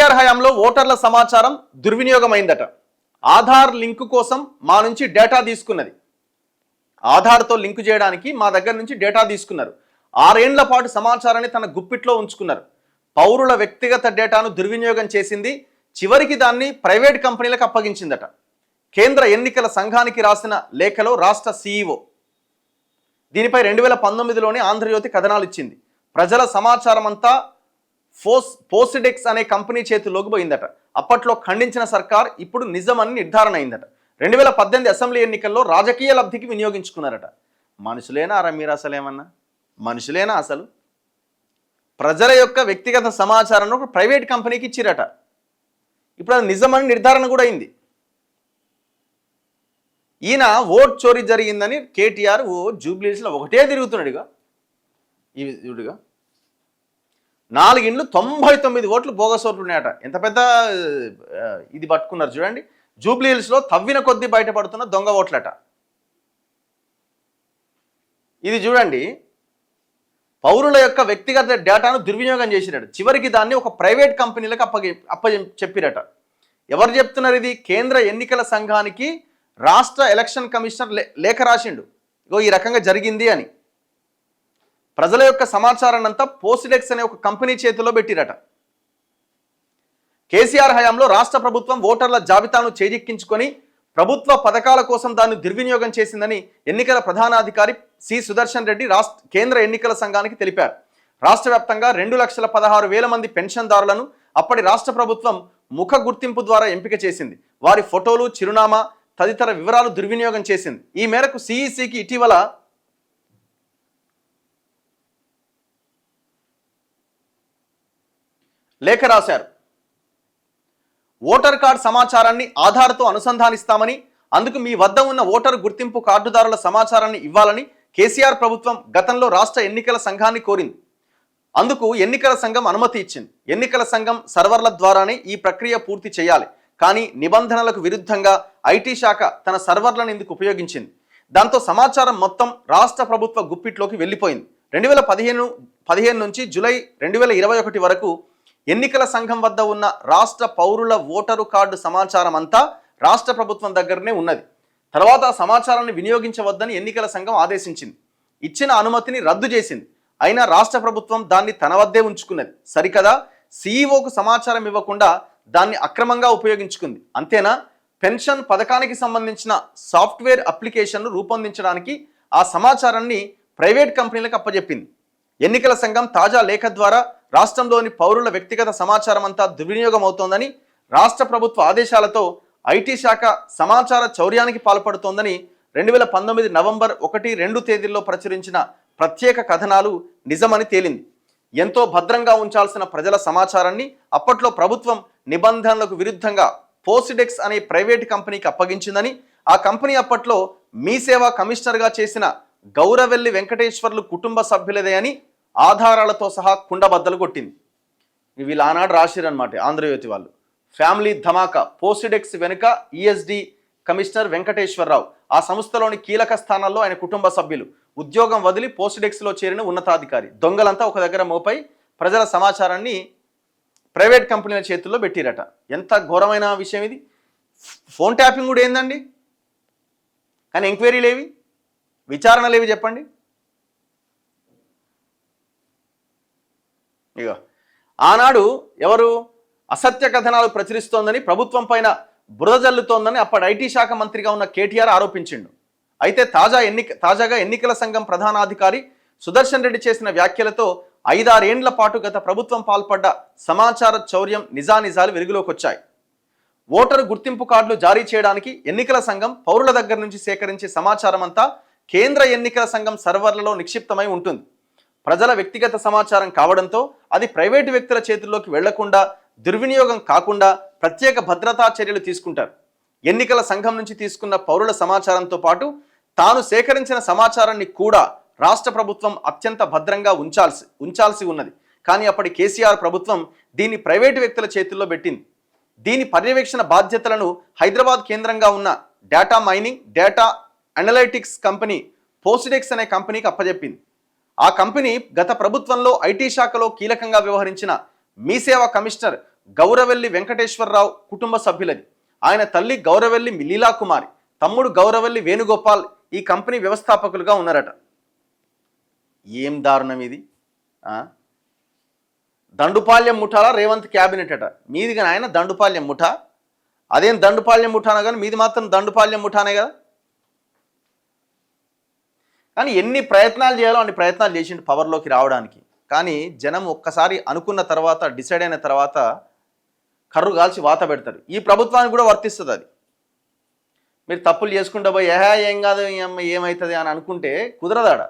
కేసీఆర్ హయాంలో ఓటర్ల సమాచారం దుర్వినియోగమైందట. ఆధార్ లింకు కోసం మా నుంచి డేటా తీసుకున్నది. ఆధార్తో లింకు చేయడానికి మా దగ్గర నుంచి డేటా తీసుకున్నారు. 6 ఏళ్ల పాటు సమాచారాన్ని తన గుప్పిట్లో ఉంచుకున్నారు. పౌరుల వ్యక్తిగత డేటాను దుర్వినియోగం చేసింది. చివరికి దాన్ని ప్రైవేట్ కంపెనీలకు అప్పగించిందట. కేంద్ర ఎన్నికల సంఘానికి రాసిన లేఖలో రాష్ట్ర సీఈఓ దీనిపై 2019లోనే ఆంధ్రజ్యోతి కథనాలు ఇచ్చింది. ప్రజల సమాచారం అంతా పోసిడెక్స్ అనే కంపెనీ చేతుల్లోకి పోయిందట. అప్పట్లో ఖండించిన సర్కార్ ఇప్పుడు నిజమని నిర్ధారణ అయిందట. 2018 అసెంబ్లీ ఎన్నికల్లో రాజకీయ లబ్ధికి వినియోగించుకున్నారట. మనుషులేనా అరా మీరు? అసలు ఏమన్నా మనుషులేనా? అసలు ప్రజల యొక్క వ్యక్తిగత సమాచారాన్ని ఒక ప్రైవేట్ కంపెనీకి ఇచ్చిరట. ఇప్పుడు అది నిజమని నిర్ధారణ కూడా అయింది. ఈయన ఓట్ చోరీ జరిగిందని కేటీఆర్ జూబ్లీహిల్స్లో ఒకటే తిరుగుతున్నాడుగా. ఇవిగా 4 ఇండ్లు 99 ఓట్లు బోగస్ ఓట్లు ఉన్నాయట. ఎంత పెద్ద ఇది పట్టుకున్నారు చూడండి. జూబ్లీహిల్స్లో తవ్విన కొద్దీ బయటపడుతున్న దొంగ ఓట్లట. ఇది చూడండి, పౌరుల యొక్క వ్యక్తిగత డేటాను దుర్వినియోగం చేసిరట. చివరికి దాన్ని ఒక ప్రైవేట్ కంపెనీలకు చెప్పిరట. ఎవరు చెప్తున్నారు ఇది? కేంద్ర ఎన్నికల సంఘానికి రాష్ట్ర ఎలక్షన్ కమిషనర్ లేఖ రాసిండు. ఇగో ఈ రకంగా జరిగింది అని. ప్రజల యొక్క సమాచారాన్ని అంతా పోసిడెక్స్ అనే ఒక కంపెనీ చేతిలో పెట్టిరట. కేసీఆర్ హయాంలో రాష్ట్ర ప్రభుత్వం ఓటర్ల జాబితాను చేజిక్కించుకొని ప్రభుత్వ పథకాల కోసం దాన్ని దుర్వినియోగం చేసిందని ఎన్నికల ప్రధానాధికారి సి సుదర్శన్ రెడ్డి కేంద్ర ఎన్నికల సంఘానికి తెలిపారు. రాష్ట్ర వ్యాప్తంగా 2,16,000 మంది పెన్షన్దారులను అప్పటి రాష్ట్ర ప్రభుత్వం ముఖ గుర్తింపు ద్వారా ఎంపిక చేసింది. వారి ఫోటోలు, చిరునామా తదితర వివరాలు దుర్వినియోగం చేసింది. ఈ మేరకు సిఈసికి ఇటీవల లేఖ రాశారు. ఓటర్ కార్డు సమాచారాన్ని ఆధార్తో అనుసంధానిస్తామని, అందుకు మీ వద్ద ఉన్న ఓటరు గుర్తింపు కార్డుదారుల సమాచారాన్ని ఇవ్వాలని కేసీఆర్ ప్రభుత్వం గతంలో రాష్ట్ర ఎన్నికల సంఘాన్ని కోరింది. అందుకు ఎన్నికల సంఘం అనుమతి ఇచ్చింది. ఎన్నికల సంఘం సర్వర్ల ద్వారానే ఈ ప్రక్రియ పూర్తి చేయాలి. కానీ నిబంధనలకు విరుద్ధంగా ఐటీ శాఖ తన సర్వర్లను ఇందుకు ఉపయోగించింది. దాంతో సమాచారం మొత్తం రాష్ట్ర ప్రభుత్వ గుప్పిట్లోకి వెళ్ళిపోయింది. 2015 నుంచి జూలై 2021 వరకు ఎన్నికల సంఘం వద్ద ఉన్న రాష్ట్ర పౌరుల ఓటరు కార్డు సమాచారం అంతా రాష్ట్ర ప్రభుత్వం దగ్గరనే ఉన్నది. తర్వాత ఆ సమాచారాన్ని వినియోగించవద్దని ఎన్నికల సంఘం ఆదేశించింది. ఇచ్చిన అనుమతిని రద్దు చేసింది. అయినా రాష్ట్ర ప్రభుత్వం దాన్ని తన వద్దే ఉంచుకున్నది. సరికదా, సీఈఓకు సమాచారం ఇవ్వకుండా దాన్ని అక్రమంగా ఉపయోగించుకుంది. అంతేనా, పెన్షన్ పథకానికి సంబంధించిన సాఫ్ట్వేర్ అప్లికేషన్ను రూపొందించడానికి ఆ సమాచారాన్ని ప్రైవేట్ కంపెనీలకు అప్పజెప్పింది. ఎన్నికల సంఘం తాజా లేఖ ద్వారా రాష్ట్రంలోని పౌరుల వ్యక్తిగత సమాచారం అంతా దుర్వినియోగం అవుతోందని, రాష్ట్ర ప్రభుత్వ ఆదేశాలతో ఐటీ శాఖ సమాచార చౌర్యానికి పాల్పడుతోందని 2019 నవంబర్ 1, 2 తేదీల్లో ప్రచురించిన ప్రత్యేక కథనాలు నిజమని తేలింది. ఎంతో భద్రంగా ఉంచాల్సిన ప్రజల సమాచారాన్ని అప్పట్లో ప్రభుత్వం నిబంధనలకు విరుద్ధంగా పోసిడెక్స్ అనే ప్రైవేట్ కంపెనీకి అప్పగించిందని, ఆ కంపెనీ అప్పట్లో మీ సేవా కమిషనర్గా చేసిన గౌరవెల్లి వెంకటేశ్వర్లు కుటుంబ సభ్యులదే అని ఆధారాలతో సహా కుండబద్దలు కొట్టింది. వీళ్ళు ఆనాడు రాసిరన్నమాట ఆంధ్రజ్యోతి వాళ్ళు. ఫ్యామిలీ ధమాకా, పోసిడెక్స్ వెనుక ఈఎస్డి కమిషనర్ వెంకటేశ్వరరావు, ఆ సంస్థలోని కీలక స్థానాల్లో ఆయన కుటుంబ సభ్యులు, ఉద్యోగం వదిలి పోసిడెక్స్లో చేరిన ఉన్నతాధికారి. దొంగలంతా ఒక దగ్గర మోపై ప్రజల సమాచారాన్ని ప్రైవేట్ కంపెనీల చేతుల్లో పెట్టిరట. ఎంత ఘోరమైన విషయం ఇది. ఫోన్ ట్యాపింగ్ కూడా ఏందండి? కానీ ఎంక్వైరీలేవి, విచారణలేవి చెప్పండి. ఇక ఆనాడు ఎవరు అసత్య కథనాలు ప్రచురిస్తోందని, ప్రభుత్వం పైన బురద జల్లుతోందని అప్పటి ఐటీ శాఖ మంత్రిగా ఉన్న కేటీఆర్ ఆరోపించిండు. అయితే తాజాగా ఎన్నికల సంఘం ప్రధానాధికారి సుదర్శన్ రెడ్డి చేసిన వ్యాఖ్యలతో 5-6 ఏండ్ల పాటు గత ప్రభుత్వం పాల్పడ్డ సమాచార చౌర్యం నిజానిజాలు వెలుగులోకి వచ్చాయి. ఓటరు గుర్తింపు కార్డులు జారీ చేయడానికి ఎన్నికల సంఘం పౌరుల దగ్గర నుంచి సేకరించే సమాచారం అంతా కేంద్ర ఎన్నికల సంఘం సర్వర్లలో నిక్షిప్తమై ఉంటుంది. ప్రజల వ్యక్తిగత సమాచారం కావడంతో అది ప్రైవేటు వ్యక్తుల చేతుల్లోకి వెళ్లకుండా, దుర్వినియోగం కాకుండా ప్రత్యేక భద్రతా చర్యలు తీసుకుంటారు. ఎన్నికల సంఘం నుంచి తీసుకున్న పౌరుల సమాచారంతో పాటు తాను సేకరించిన సమాచారాన్ని కూడా రాష్ట్ర ప్రభుత్వం అత్యంత భద్రంగా ఉంచాల్సి ఉన్నది. కానీ అప్పటి కేసీఆర్ ప్రభుత్వం దీన్ని ప్రైవేటు వ్యక్తుల చేతుల్లో పెట్టింది. దీని పర్యవేక్షణ బాధ్యతలను హైదరాబాద్ కేంద్రంగా ఉన్న data mining, data analytics company Posidex అనే కంపెనీకి అప్పజెప్పింది. ఆ కంపెనీ గత ప్రభుత్వంలో ఐటీ శాఖలో కీలకంగా వ్యవహరించిన మీ సేవా కమిషనర్ గౌరవెల్లి వెంకటేశ్వరరావు కుటుంబ సభ్యులది. ఆయన తల్లి గౌరవెల్లి లీలాకుమారి, తమ్ముడు గౌరవెల్లి వేణుగోపాల్ ఈ కంపెనీ వ్యవస్థాపకులుగా ఉన్నారట. ఏం దారుణం ఇది! దండుపాల్యం ముఠాలా రేవంత్ క్యాబినెట్ అట. మీది కానీ ఆయన దండుపాల్యం ముఠా. అదేం దండుపాల్యం ముఠానా కానీ మీది మాత్రం దండుపాల్యం ముఠానే కదా. కానీ ఎన్ని ప్రయత్నాలు చేయాలో అన్ని ప్రయత్నాలు చేసిండు పవర్లోకి రావడానికి. కానీ జనం ఒక్కసారి అనుకున్న తర్వాత, డిసైడ్ అయిన తర్వాత కర్రు కాల్చి వాత పెడతారు. ఈ ప్రభుత్వానికి కూడా వర్తిస్తుంది అది. మీరు తప్పులు చేసుకుంటా పోయి ఏం కాదు ఏమవుతుంది అని అనుకుంటే కుదరదాడ.